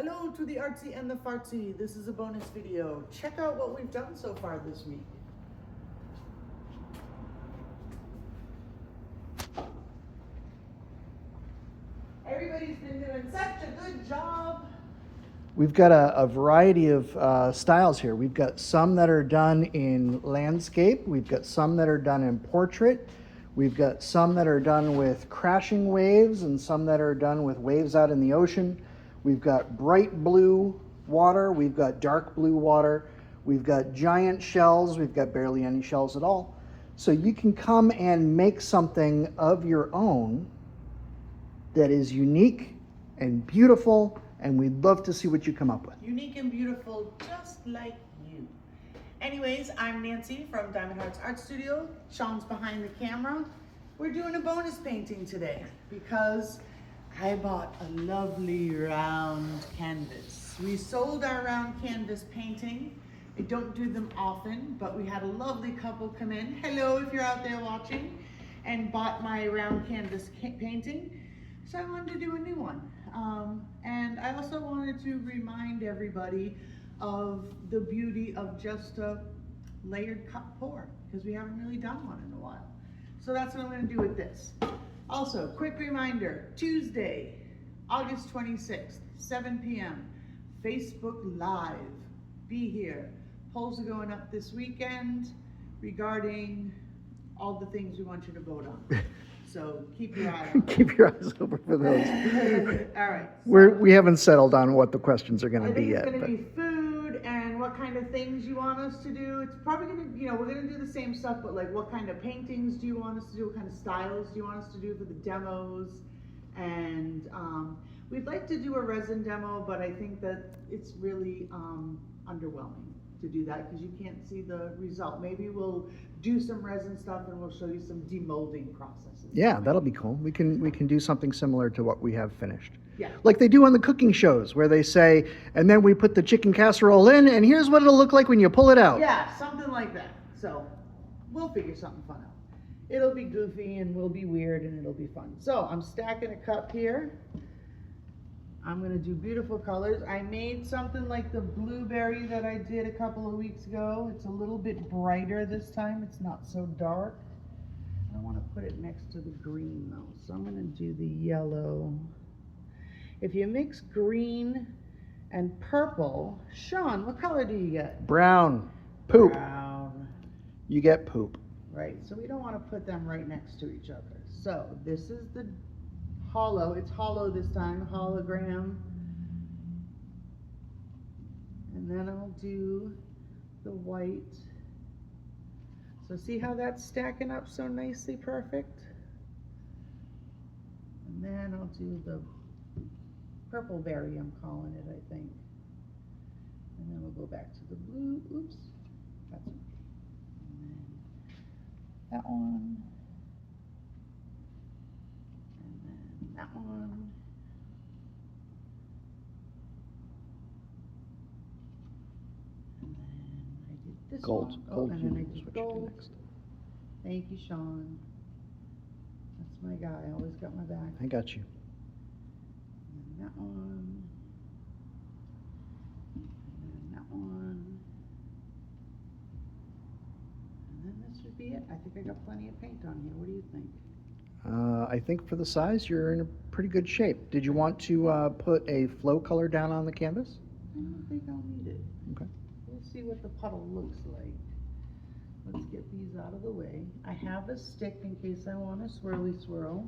Hello to the artsy and the fartsy. This is a bonus video. Check out what we've done so far this week. Everybody's been doing such a good job. We've got a variety of styles here. We've got some that are done in landscape. We've got some that are done in portrait. We've got some that are done with crashing waves and some that are done with waves out in the ocean. We've got bright blue water. We've got dark blue water. We've got giant shells. We've got barely any shells at all. So you can come and make something of your own that is unique and beautiful, and we'd love to see what you come up with. Unique and beautiful, just like you. Anyways, I'm Nancy from Diamond Hearts Art Studio. Sean's behind the camera. We're doing a bonus painting today because I bought a lovely round canvas. We sold our round canvas painting. I don't do them often, but we had a lovely couple come in. Hello, if you're out there watching, and bought my round canvas painting. So I wanted to do a new one. And I also wanted to remind everybody of the beauty of just a layered cup pour, because we haven't really done one in a while. So that's what I'm going to do with this. Also, quick reminder, Tuesday, August 26th, 7 p.m., Facebook Live. Be here. Polls are going up this weekend regarding all the things we want you to vote on. So keep your eye on it. Keep your eyes open for those. All right. We haven't settled on what the questions are going to be yet. It's going to be food and what kind of things you want us to do. It's probably going to, we're going to do the same stuff, but like what kind of paintings do you want us to do? What kind of styles do you want us to do for the demos? And we'd like to do a resin demo, but I think that it's really underwhelming to do that because you can't see the result. Maybe we'll do some resin stuff and we'll show you some demolding processes. Yeah, that'll be cool. We can do something similar to what we have finished. Yeah. Like they do on the cooking shows where they say, and then we put the chicken casserole in and here's what it'll look like when you pull it out. Yeah, something like that. So we'll figure something fun out. It'll be goofy and we'll be weird and it'll be fun. So I'm stacking a cup here. I'm going to do beautiful colors. I made something like the blueberry that I did a couple of weeks ago. It's a little bit brighter this time. It's not so dark. I want to put it next to the green though. So I'm going to do the yellow. If you mix green and purple, Sean, what color do you get? Brown. Poop. Brown. You get poop. Right, so we don't want to put them right next to each other. So this is the hollow. It's hollow this time, hologram. And then I'll do the white. So see how that's stacking up so nicely perfect? And then I'll do the purple berry, I'm calling it, I think. And then we'll go back to the blue. Oops, that's okay. And then that one. That one. And then I did this Gold. one. Gold. And then I is did what you do gold. next. Thank you, Sean. That's my guy. Always got my back. I got you. And that one. And then that one. And then this would be it. I think I got plenty of paint on here. What do you think? I think for the size, you're in a pretty good shape. Did you want to put a flow color down on the canvas? I don't think I'll need it. Okay. We'll see what the puddle looks like. Let's get these out of the way. I have a stick in case I want a swirly swirl.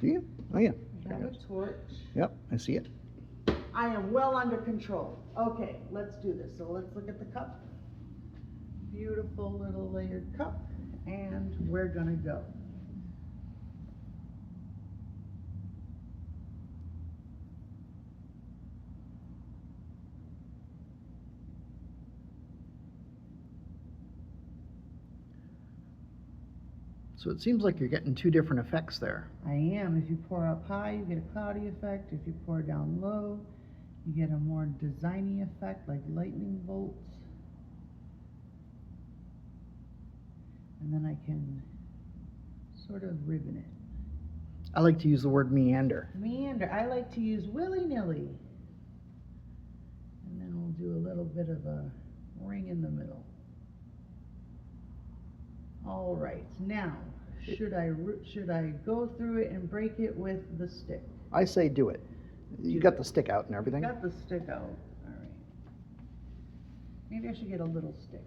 Do you? Oh, yeah. I have a torch. Yep, I see it. I am well under control. Okay, let's do this. So let's look at the cup. Beautiful little layered cup. And we're gonna go. So it seems like you're getting two different effects there. I am. If you pour up high, you get a cloudy effect. If you pour down low, you get a more designy effect like lightning bolts. And then I can sort of ribbon it. I like to use the word meander. Meander. I like to use willy-nilly. bit of a ring in the middle. All right, now, should I go through it and break it with the stick? I say do it. You got the stick out and everything? Got the stick out, all right. Maybe I should get a little stick.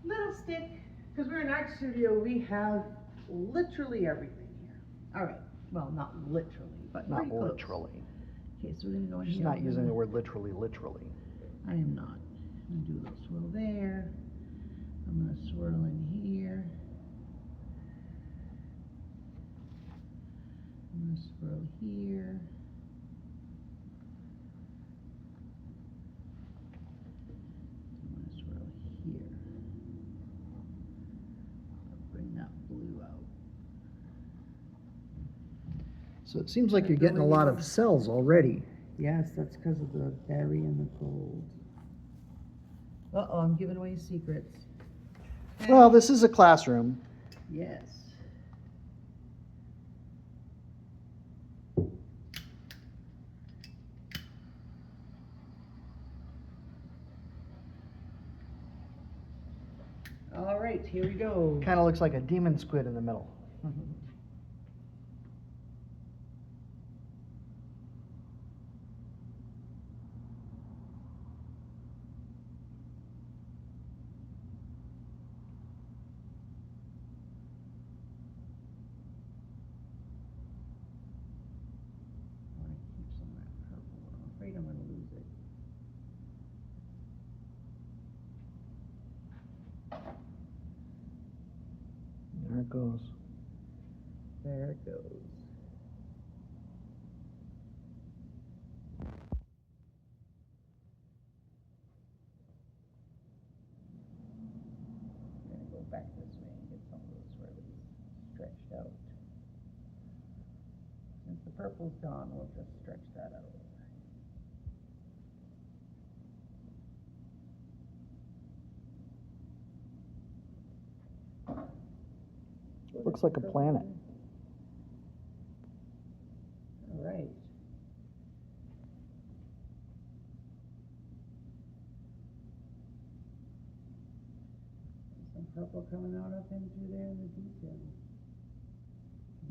Little stick, because we're in art studio, we have literally everything here. All right, well, not literally, but Not pretty close. literally. Okay, so we're gonna go in here. She's not I'm using gonna- the word literally. I am not. I'm gonna do a little swirl there. I'm gonna swirl in here. I'm gonna swirl here. I'm gonna swirl here. Bring that blue out. So it seems like you're getting a lot of cells already. Yes, that's because of the berry and the gold. Uh-oh, I'm giving away secrets. Well, this is a classroom. Yes. All right, here we go. Kind of looks like a demon squid in the middle. I want to keep some of that purple. I'm afraid I'm going to lose it. There it goes. There it goes. I'm going to go back this way and get some of those swirlies stretched out. Since the purple's gone, we'll just stretch that out. Looks like a planet. All right. Some purple coming out up into there in the detail.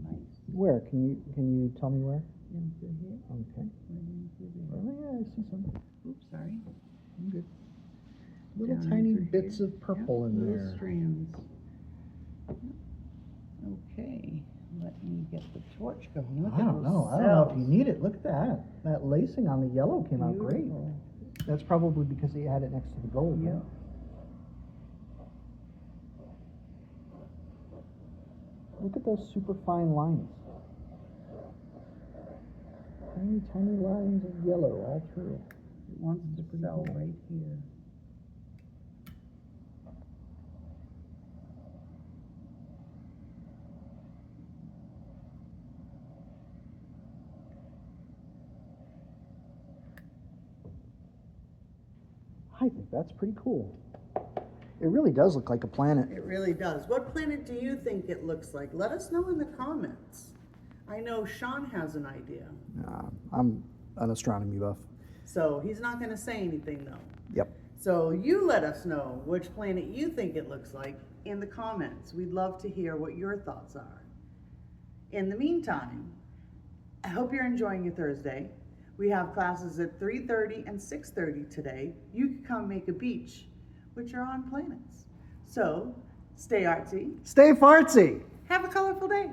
Nice. Where? Can you tell me where? Into here. Okay. Right into there. Oh, yeah, I see some. Oops, sorry. I'm good. Little Down tiny into bits here. of purple Yep, in little there. strands. Okay, let me get the torch going. Look I at don't those know. I don't know if cells. you need it. Look at that. That lacing on the yellow came out great. Beautiful. That's probably because he had it next to the gold. Yeah. right? Look at those super fine lines. Tiny, tiny lines of yellow all through. It wants to pretty sell cool. right here. I think that's pretty cool. It really does look like a planet. It really does. What planet do you think it looks like? Let us know in the comments. I know Sean has an idea. I'm an astronomy buff. So he's not going to say anything though. Yep. So you let us know which planet you think it looks like in the comments. We'd love to hear what your thoughts are. In the meantime, I hope you're enjoying your Thursday. We have classes at 3:30 and 6:30 today. You can come make a beach, which are on planets. So stay artsy, Stay fartsy. have a colorful day.